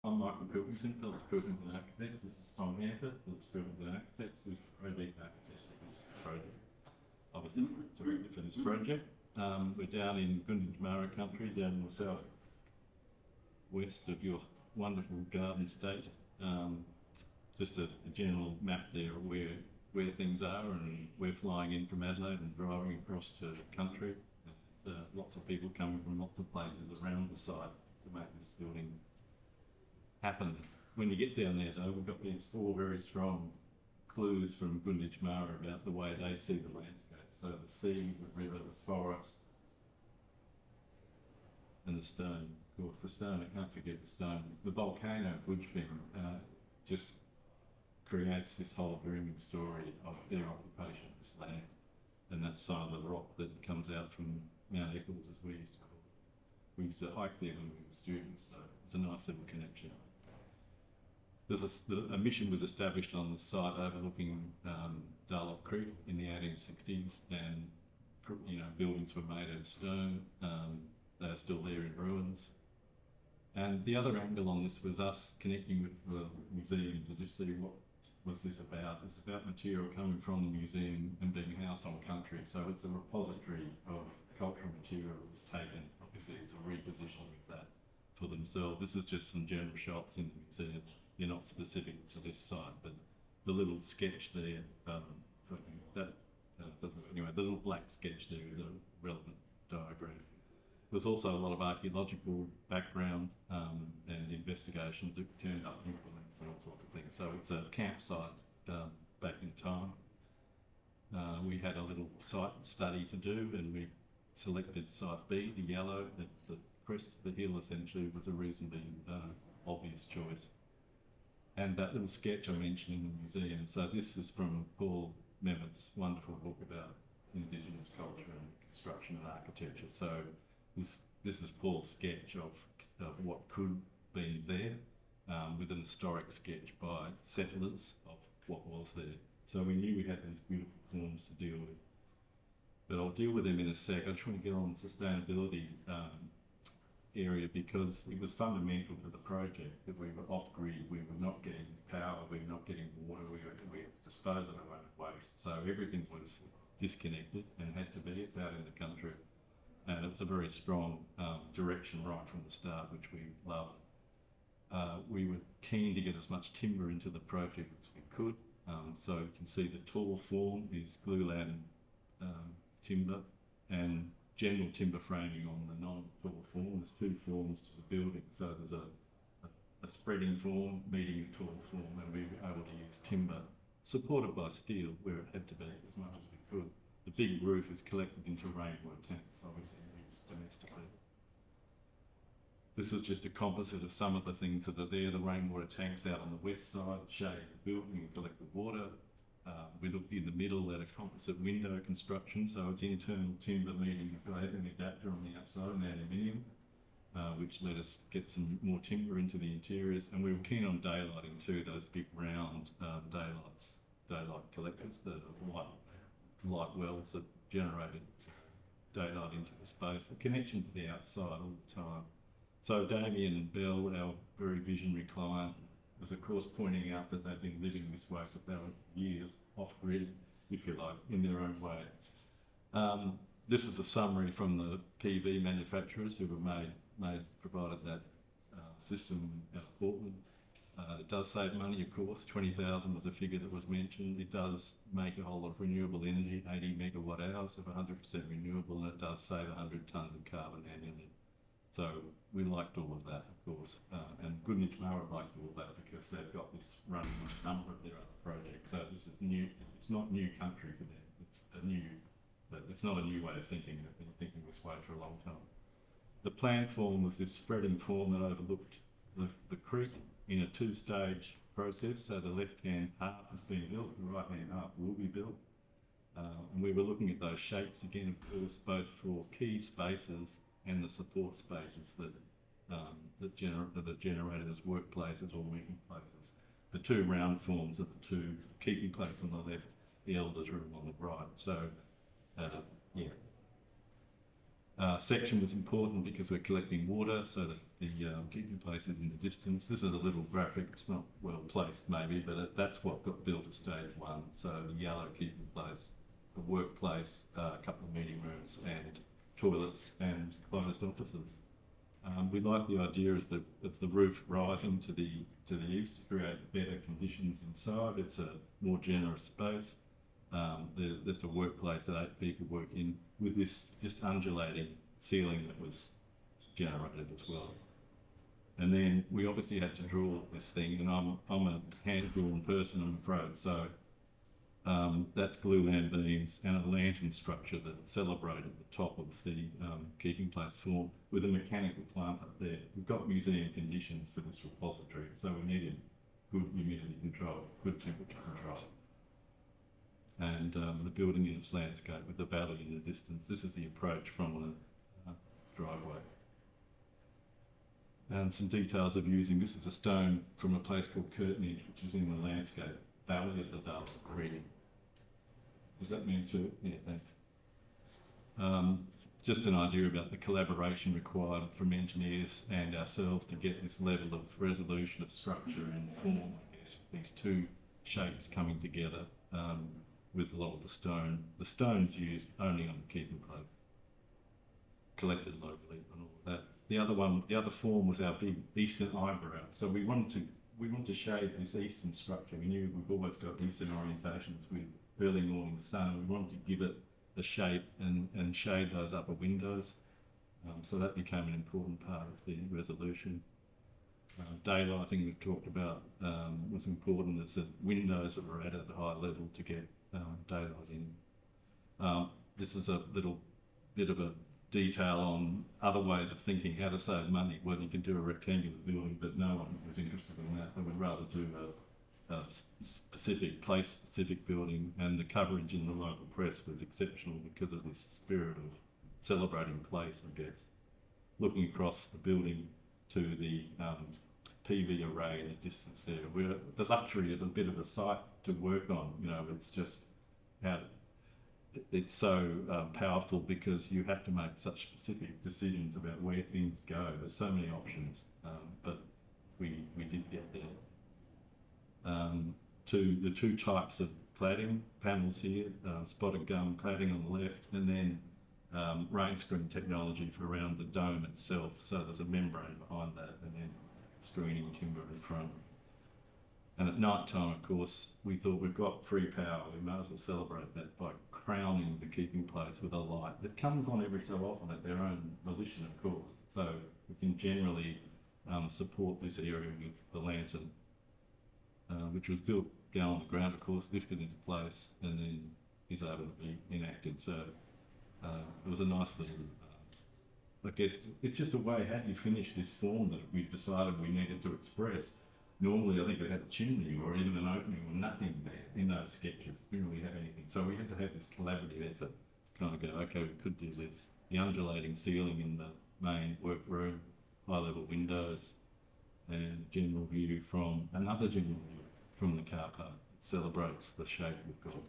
I'm Michael Pilkington, Phillips Kurtonitj architect. This is Tom Hamper, Phillips Kurtonitj architects, who's the project architect for this project. Obviously, directly for this project. We're down in Gunditjmara country, down in the south west of your wonderful garden state. Just a general map there of where things are, and we're flying in from Adelaide and driving across to the country. Lots of people coming from lots of places around the site to make this building happen. When you get down there, though, we've got these four very strong clues from Gunditjmara about the way they see the landscape. So the sea, the river, the forest, and the stone. Of course, the stone, I can't forget the stone. The volcano, Budj Bim, just creates this whole dreaming story of their occupation of this land. And that side of the rock that comes out from Mount Eccles, as we used to call it. We used to hike there when we were students, so it's a nice little connection. A mission was established on the site overlooking Darlot Creek in the 1860s, and buildings were made out of stone. They are still there in ruins. And the other angle on this was us connecting with the museum to just see what was this about. It's about material coming from the museum and being housed on country. So it's a repository of cultural material that was taken. Obviously, it's a repositioning of that for themselves. This is just some general shots in the museum. They're not specific to this site, but the little sketch there, anyway, the little black sketch there is a relevant diagram. There's also a lot of archaeological background and investigations that turned up implements and all sorts of things. So it's a campsite back in time. We had a little site study to do, and we selected site B, the yellow, at the crest of the hill essentially was a reasonably obvious choice. And that little sketch I mentioned in the museum, so this is from Paul Mehmet's wonderful book about indigenous culture and construction and architecture. So this is Paul's sketch of what could be there, with an historic sketch by settlers of what was there. So we knew we had these beautiful forms to deal with. But I'll deal with them in a sec. I just want to get on the sustainability area, because it was fundamental to the project that we were off-grid, we were not getting power, we were not getting water, we were disposing of our own waste. So everything was disconnected and had to be out in the country. And it was a very strong direction right from the start, which we loved. We were keen to get as much timber into the project as we could. So you can see the tall form is glulam timber and general timber framing on the non-tall form. There's two forms to the building. So there's a spreading form, medium tall form, and we were able to use timber supported by steel where it had to be as much as we could. The big roof is collected into rainwater tanks, obviously used domestically. This is just a composite of some of the things that are there. The rainwater tanks out on the west side shade the building and collect the water. We looked in the middle at a composite window construction, so it's internal timber meeting a glazing adapter on the outside and aluminium, which let us get some more timber into the interiors. And we were keen on daylighting too, those big round daylight collectors, the light wells that generated daylight into the space, the connection to the outside all the time. So Damien Bell, our very visionary client, was of course pointing out that they've been living this way for years, off-grid, if you like, in their own way. This is a summary from the PV manufacturers who were provided that system out of Portland. It does save money, of course. 20,000 was a figure that was mentioned. It does make a whole lot of renewable energy, 80 megawatt hours of 100% renewable, and it does save 100 tonnes of carbon annually. So we liked all of that, of course, and Gunditjmara liked all of that because they've got this running on a number of their other projects. So this is new. It's not new country for them. It's not a new way of thinking. They've been thinking this way for a long time. The plan form was this spreading form that overlooked the creek in a two-stage process. So the left-hand half has been built, the right-hand half will be built. And we were looking at those shapes again, of course, both for key spaces and the support spaces that are generated as workplaces or meeting places. The two round forms are the two keeping places on the left, the elders' room on the right. So, section was important because we're collecting water, so that the keeping places in the distance. This is a little graphic. It's not well placed maybe, but that's what got built at stage 1. So the yellow keeping place, the workplace, a couple of meeting rooms and toilets and closed offices. We like the idea of the roof rising to the east to create better conditions inside. It's a more generous space. That's a workplace that 8 people work in with this just undulating ceiling that was generated as well. And then we obviously had to draw this thing, and I'm a hand-drawn person, I'm afraid. So that's glulam beams and a lantern structure that celebrated the top of the keeping place form with a mechanical plant up there. We've got museum conditions for this repository, so we needed good humidity control, good temperature control. And the building in its landscape with the valley in the distance. This is the approach from the driveway. And some details of using, this is a stone from a place called Kurtonitj, which is in the landscape valley of the Darlot Creek. Does that mean too? Yeah, thanks. Just an idea about the collaboration required from engineers and ourselves to get this level of resolution of structure and form, I guess, these two shapes coming together. With a lot of the stone. The stone's used only on the keeping place, collected locally and all of that. The other form was our big eastern eyebrow. So we wanted to shade this eastern structure. We knew we've always got eastern orientations with early morning sun. We wanted to give it a shape and shade those upper windows. So that became an important part of the resolution. Daylighting we've talked about was important as the windows that were at a high level to get daylight in. This is a little bit of a detail on other ways of thinking how to save money. Well, you can do a rectangular building, but no one was interested in that. They would rather do a place-specific building, and the coverage in the local press was exceptional because of this spirit of celebrating place, I guess. Looking across the building to the PV array in the distance there. We're the luxury of a bit of a site to work on. You know, it's just how it's so powerful because you have to make such specific decisions about where things go. There's so many options, but we did get there. To the 2 types of cladding panels here, spotted gum cladding on the left, and then rain screen technology for around the dome itself. So there's a membrane behind that, and then screening timber in front. And at night time, of course, we thought we've got free power. We might as well celebrate that by crowning the keeping place with a light that comes on every so often at their own volition, of course. So we can generally support this area with the lantern, which was built down on the ground, of course, lifted into place, and then is able to be enacted. So it was a nice little, I guess, it's just a way, how do you finish this form that we've decided we needed to express? Normally, I think it had a chimney or even an opening or nothing there in those sketches. We didn't really have anything. So we had to have this collaborative effort to kind of go, okay, we could do this. The undulating ceiling in the main workroom, high-level windows, and general view from another general view from the car park. It celebrates the shape we've got.